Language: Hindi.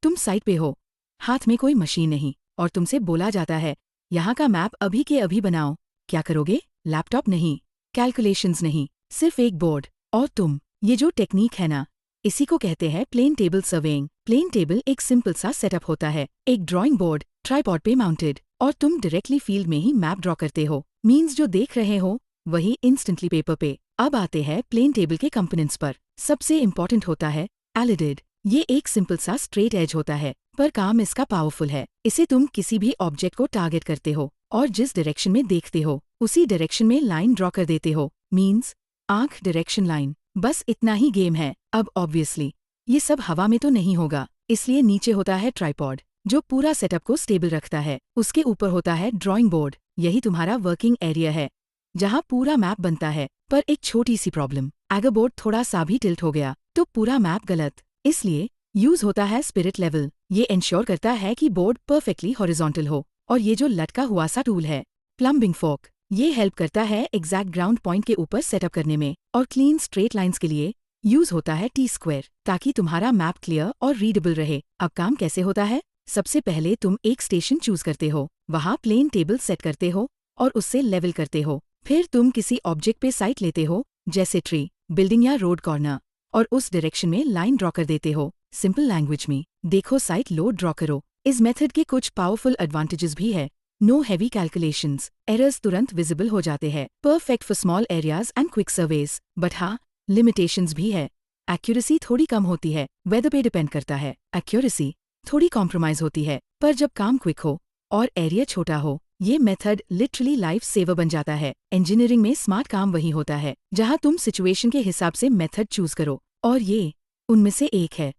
तुम साइट पे हो, हाथ में कोई मशीन नहीं, और तुमसे बोला जाता है यहाँ का मैप अभी के अभी बनाओ। क्या करोगे? लैपटॉप नहीं, कैलकुलेशंस नहीं, सिर्फ एक बोर्ड और तुम। ये जो टेक्निक है ना, इसी को कहते हैं plane table surveying. Plane table एक सिंपल सा सेटअप होता है, एक ड्राइंग बोर्ड ट्राइपॉड पे माउंटेड, और तुम डायरेक्टली फील्ड में ही मैप ड्रॉ करते हो। मीन्स जो देख रहे हो वही इंस्टेंटली पेपर पे। अब आते हैं प्लेन टेबल के कंपोनेंट्स पर। सबसे इम्पोर्टेंट होता है एलिडेड। ये एक सिंपल सा स्ट्रेट एज होता है, पर काम इसका पावरफुल है। इसे तुम किसी भी ऑब्जेक्ट को टारगेट करते हो और जिस डायरेक्शन में देखते हो उसी डायरेक्शन में लाइन ड्रॉ कर देते हो। मीन्स आंख डायरेक्शन लाइन। बस इतना ही गेम है। अब ऑब्वियसली ये सब हवा में तो नहीं होगा, इसलिए नीचे होता है ट्राइपॉड जो पूरा सेटअप को स्टेबल रखता है। उसके ऊपर होता है ड्राइंग बोर्ड, यही तुम्हारा वर्किंग एरिया है जहाँ पूरा मैप बनता है। पर एक छोटी सी प्रॉब्लम, अगर बोर्ड थोड़ा सा भी टिल्ट हो गया तो पूरा मैप गलत। इसलिए यूज होता है स्पिरिट लेवल। ये इंश्योर करता है कि बोर्ड परफेक्टली हॉरिजॉन्टल हो। और ये जो लटका हुआ सा टूल है प्लम्बिंग फोर्क, ये हेल्प करता है एग्जैक्ट ग्राउंड पॉइंट के ऊपर सेटअप करने में। और क्लीन स्ट्रेट लाइंस के लिए यूज होता है टी स्क्वायर, ताकि तुम्हारा मैप क्लियर और रीडेबल रहे। अब काम कैसे होता है? सबसे पहले तुम एक स्टेशन चूज करते हो, वहाँ प्लेन टेबल सेट करते हो और उससे लेवल करते हो। फिर तुम किसी ऑब्जेक्ट पे साइट लेते हो, जैसे ट्री, बिल्डिंग या रोड कॉर्नर, और उस डायरेक्शन में लाइन ड्रॉ कर देते हो। सिंपल लैंग्वेज में देखो, साइट लोड ड्रॉ करो। इस मेथड के कुछ पावरफुल एडवांटेजेस भी है। नो हैवी कैलकुलेशंस, एरर्स तुरंत विजिबल हो जाते हैं, perfect for small areas and quick surveys. But हाँ, लिमिटेशंस भी है। एक्यूरेसी थोड़ी कम होती है, वेदर पे डिपेंड करता है। एक्यूरेसी थोड़ी कॉम्प्रोमाइज होती है, पर जब काम क्विक हो और एरिया छोटा हो, ये मेथड लिटरली लाइफ सेवर बन जाता है। इंजीनियरिंग में स्मार्ट काम वही होता है जहाँ तुम सिचुएशन के हिसाब से मेथड चूज करो, और ये उनमें से एक है।